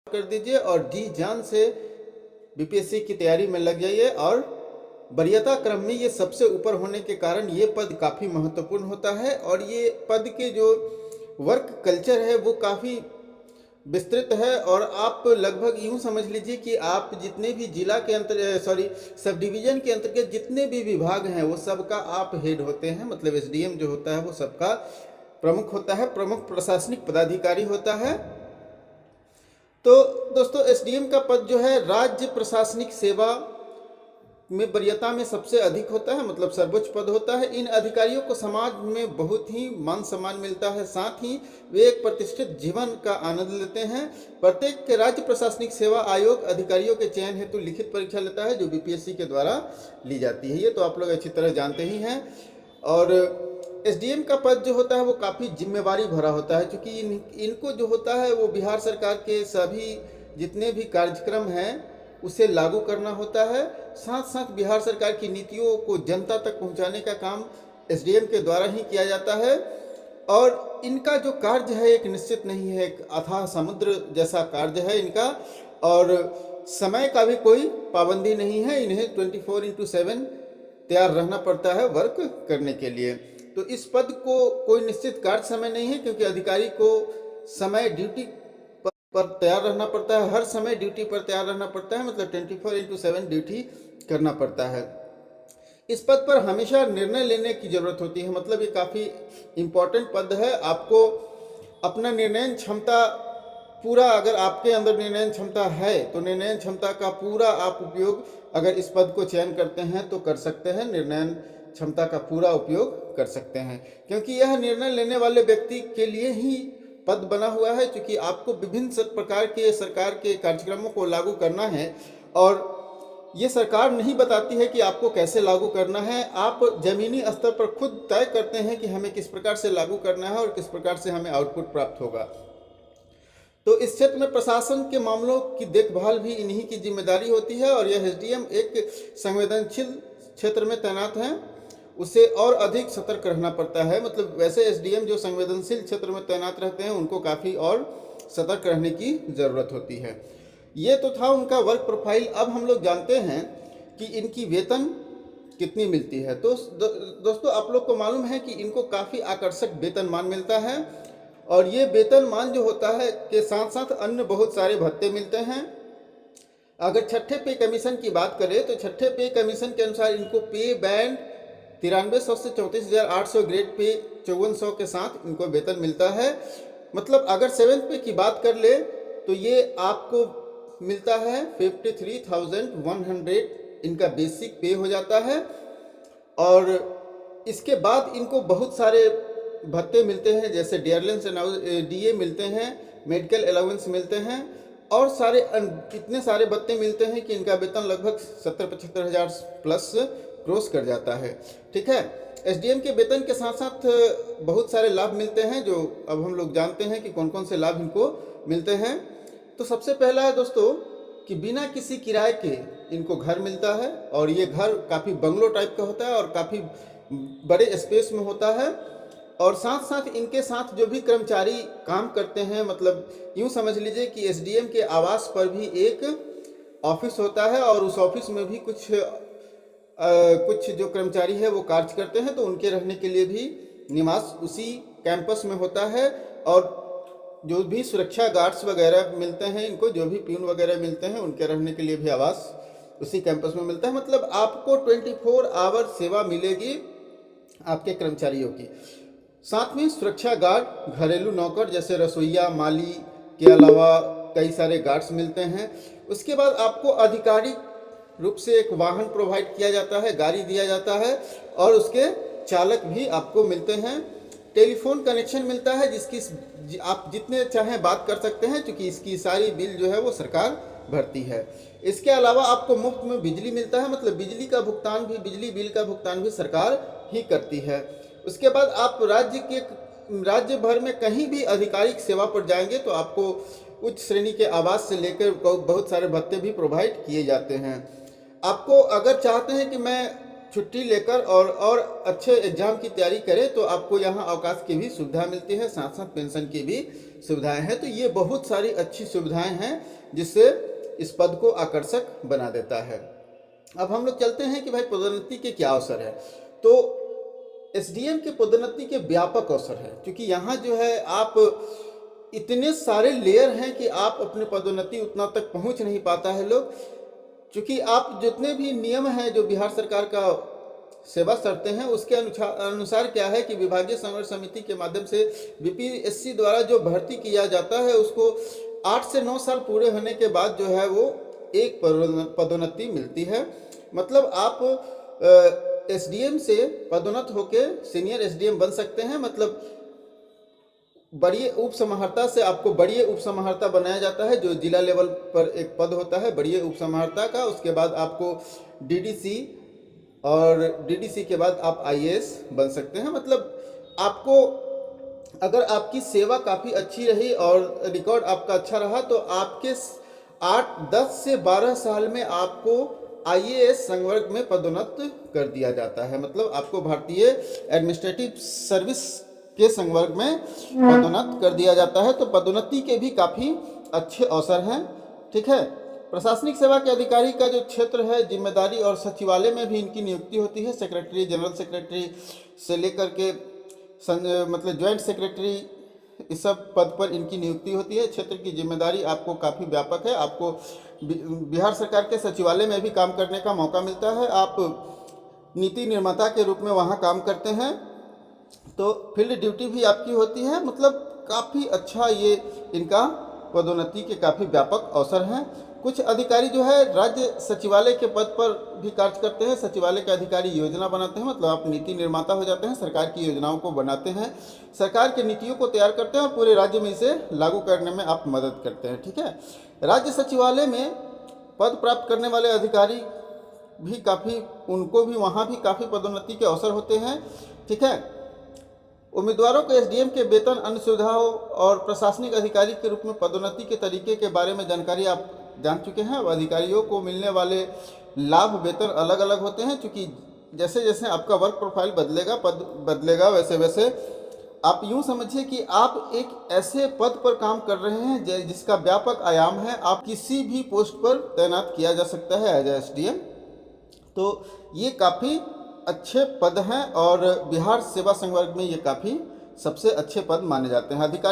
कर दीजिए और जी जान से बीपीएससी की तैयारी में लग जाइए। और वरीयता क्रम में ये सबसे ऊपर होने के कारण ये पद काफ़ी महत्वपूर्ण होता है और ये पद के जो वर्क कल्चर है वो काफ़ी विस्तृत है। और आप लगभग यूं समझ लीजिए कि आप जितने भी जिला के सब डिवीजन के अंतर्गत जितने भी विभाग हैं वो सबका आप हेड होते हैं। मतलब एसडीएम जो होता है वो सबका प्रमुख होता है, प्रमुख प्रशासनिक पदाधिकारी होता है। तो दोस्तों एसडीएम का पद जो है राज्य प्रशासनिक सेवा में वरीयता में सबसे अधिक होता है, मतलब सर्वोच्च पद होता है। इन अधिकारियों को समाज में बहुत ही मान सम्मान मिलता है, साथ ही वे एक प्रतिष्ठित जीवन का आनंद लेते हैं। प्रत्येक राज्य प्रशासनिक सेवा आयोग अधिकारियों के चयन हेतु लिखित परीक्षा लेता है जो बीपीएससी के द्वारा ली जाती है। ये तो आप लोग अच्छी तरह जानते ही हैं। और एसडीएम का पद जो होता है वो काफ़ी जिम्मेवारी भरा होता है, क्योंकि इनको जो होता है वो बिहार सरकार के सभी जितने भी कार्यक्रम हैं उसे लागू करना होता है। साथ साथ बिहार सरकार की नीतियों को जनता तक पहुंचाने का काम एसडीएम के द्वारा ही किया जाता है। और इनका जो कार्य है एक निश्चित नहीं है, एक अथाह समुद्र जैसा कार्य है इनका। और समय का भी कोई पाबंदी नहीं है, इन्हें 24/7 तैयार रहना पड़ता है वर्क करने के लिए। तो इस पद को कोई निश्चित कार्य समय नहीं है, क्योंकि अधिकारी को समय ड्यूटी पर तैयार रहना पड़ता है, हर समय ड्यूटी पर तैयार रहना पड़ता है, मतलब 24/7 ड्यूटी करना पड़ता है। इस पद पर हमेशा निर्णय लेने की जरूरत होती है, मतलब ये काफ़ी इम्पोर्टेंट पद है। आपको अपना निर्णय क्षमता पूरा, अगर आपके अंदर निर्णय क्षमता है तो निर्णय क्षमता का पूरा आप उपयोग अगर इस पद को चयन करते हैं तो कर सकते हैं, निर्णय क्षमता का पूरा उपयोग कर सकते हैं। क्योंकि यह निर्णय लेने वाले व्यक्ति के लिए ही पद बना हुआ है, क्योंकि आपको विभिन्न प्रकार के सरकार के कार्यक्रमों को लागू करना है और ये सरकार नहीं बताती है कि आपको कैसे लागू करना है। आप जमीनी स्तर पर खुद तय करते हैं कि हमें किस प्रकार से लागू करना है और किस प्रकार से हमें आउटपुट प्राप्त होगा। तो इस क्षेत्र में प्रशासन के मामलों की देखभाल भी इन्हीं की जिम्मेदारी होती है। और यह एसडीएम एक संवेदनशील क्षेत्र में तैनात हैं, उसे और अधिक सतर्क रहना पड़ता है। मतलब वैसे एसडीएम जो संवेदनशील क्षेत्र में तैनात रहते हैं उनको काफ़ी और सतर्क रहने की ज़रूरत होती है। ये तो था उनका वर्क प्रोफाइल। अब हम लोग जानते हैं कि इनकी वेतन कितनी मिलती है। तो दोस्तों आप लोग को मालूम है कि इनको काफ़ी आकर्षक वेतनमान मिलता है और ये वेतनमान जो होता है के साथ साथ अन्य बहुत सारे भत्ते मिलते हैं। अगर छठे पे कमीशन की बात करें तो छठे पे कमीशन के अनुसार इनको पे बैंड 9300 से 34,800, ग्रेड पे 5400 के साथ इनको वेतन मिलता है। मतलब अगर सेवेंथ पे की बात कर ले तो ये आपको मिलता है 53,100 इनका बेसिक पे हो जाता है। और इसके बाद इनको बहुत सारे भत्ते मिलते हैं, जैसे डीए मिलते हैं, मेडिकल अलाउंस मिलते हैं और इतने सारे भत्ते मिलते हैं कि इनका वेतन लगभग 70-75 हज़ार प्लस क्रॉस कर जाता है। ठीक है, एसडीएम के वेतन के साथ साथ बहुत सारे लाभ मिलते हैं, जो अब हम लोग जानते हैं कि कौन कौन से लाभ इनको मिलते हैं। तो सबसे पहला है दोस्तों कि बिना किसी किराए के इनको घर मिलता है और ये घर काफ़ी बंगलो टाइप का होता है और काफ़ी बड़े स्पेस में होता है। और साथ साथ इनके साथ जो भी कर्मचारी काम करते हैं, मतलब यूँ समझ लीजिए कि एसडीएम के आवास पर भी एक ऑफिस होता है और उस ऑफिस में भी कुछ जो कर्मचारी है वो कार्य करते हैं, तो उनके रहने के लिए भी निवास उसी कैंपस में होता है। और जो भी सुरक्षा गार्ड्स वगैरह मिलते हैं इनको, जो भी प्यून वगैरह मिलते हैं, उनके रहने के लिए भी आवास उसी कैंपस में मिलता है। मतलब आपको 24 आवर सेवा मिलेगी आपके कर्मचारियों की। साथ में सुरक्षा गार्ड, घरेलू नौकर जैसे रसोइया, माली के अलावा कई सारे गार्ड्स मिलते हैं। उसके बाद आपको आधिकारिक रूप से एक वाहन प्रोवाइड किया जाता है, गाड़ी दिया जाता है और उसके चालक भी आपको मिलते हैं। टेलीफोन कनेक्शन मिलता है जिसकी आप जितने चाहें बात कर सकते हैं, क्योंकि इसकी सारी बिल जो है वो सरकार भरती है। इसके अलावा आपको मुफ्त में बिजली मिलता है, मतलब बिजली बिल का भुगतान भी सरकार ही करती है। उसके बाद आप राज्य भर में कहीं भी आधिकारिक सेवा पर जाएंगे तो आपको उच्च श्रेणी के आवास से लेकर बहुत सारे भत्ते भी प्रोवाइड किए जाते हैं। आपको अगर चाहते हैं कि मैं छुट्टी लेकर और अच्छे एग्जाम की तैयारी करें तो आपको यहाँ अवकाश की भी सुविधा मिलती है, साथ साथ पेंशन की भी सुविधाएं हैं। तो ये बहुत सारी अच्छी सुविधाएं हैं जिससे इस पद को आकर्षक बना देता है। अब हम लोग चलते हैं कि भाई पदोन्नति के क्या अवसर है। तो एसडीएम के पदोन्नति के व्यापक अवसर है, क्योंकि यहाँ जो है आप इतने सारे लेयर हैं कि आप अपने पदोन्नति उतना तक पहुँच नहीं पाता है लोग, क्योंकि आप जितने भी नियम हैं जो बिहार सरकार का सेवा शर्तें हैं उसके अनुसार क्या है कि विभागीय संवर्ग समिति के माध्यम से बीपीएससी द्वारा जो भर्ती किया जाता है उसको 8 से 9 साल पूरे होने के बाद जो है वो एक पदोन्नति मिलती है। मतलब आप एसडीएम से पदोन्नत होके सीनियर एसडीएम बन सकते हैं। मतलब बड़ी उप समाहर्ता से आपको बड़ी उप समाहर्ता बनाया जाता है, जो जिला लेवल पर एक पद होता है बड़ी उप समाहर्ता का। उसके बाद आपको डीडीसी और डीडीसी के बाद आप आईएएस बन सकते हैं। मतलब आपको अगर आपकी सेवा काफ़ी अच्छी रही और रिकॉर्ड आपका अच्छा रहा तो आपके 10 से 12 साल में आपको आईएएस संवर्ग में पदोन्नत कर दिया जाता है। मतलब आपको भारतीय एडमिनिस्ट्रेटिव सर्विस के संवर्ग में पदोन्नत कर दिया जाता है। तो पदोन्नति के भी काफ़ी अच्छे अवसर हैं। ठीक है, प्रशासनिक सेवा के अधिकारी का जो क्षेत्र है जिम्मेदारी और सचिवालय में भी इनकी नियुक्ति होती है। सेक्रेटरी, जनरल सेक्रेटरी से लेकर के मतलब ज्वाइंट सेक्रेटरी, इस सब पद पर इनकी नियुक्ति होती है। क्षेत्र की जिम्मेदारी आपको काफ़ी व्यापक है। आपको बिहार सरकार के सचिवालय में भी काम करने का मौका मिलता है। आप नीति निर्माता के रूप में वहाँ काम करते हैं, तो फील्ड ड्यूटी भी आपकी होती है। मतलब काफ़ी अच्छा ये इनका पदोन्नति के काफ़ी व्यापक अवसर हैं। कुछ अधिकारी जो है राज्य सचिवालय के पद पर भी कार्य करते हैं। सचिवालय के अधिकारी योजना बनाते हैं, मतलब आप नीति निर्माता हो जाते हैं, सरकार की योजनाओं को बनाते हैं, सरकार की नीतियों को तैयार करते हैं और पूरे राज्य में इसे लागू करने में आप मदद करते हैं। ठीक है, राज्य सचिवालय में पद प्राप्त करने वाले अधिकारी भी काफ़ी, उनको भी वहाँ भी काफ़ी पदोन्नति के अवसर होते हैं। ठीक है, उम्मीदवारों को एसडीएम के वेतन, अन्य सुविधाओं और प्रशासनिक अधिकारी के रूप में पदोन्नति के तरीके के बारे में जानकारी आप जान चुके हैं। अब अधिकारियों को मिलने वाले लाभ, वेतन अलग अलग होते हैं, क्योंकि जैसे जैसे आपका वर्क प्रोफाइल बदलेगा, पद बदलेगा, वैसे वैसे आप यूँ समझिए कि आप एक ऐसे पद पर काम कर रहे हैं जिसका व्यापक आयाम है। आप किसी भी पोस्ट पर तैनात किया जा सकता है एज एसडीएम। तो ये काफ़ी अच्छे पद हैं और बिहार सेवा संवर्ग में ये काफ़ी सबसे अच्छे पद माने जाते हैं। अधिकारी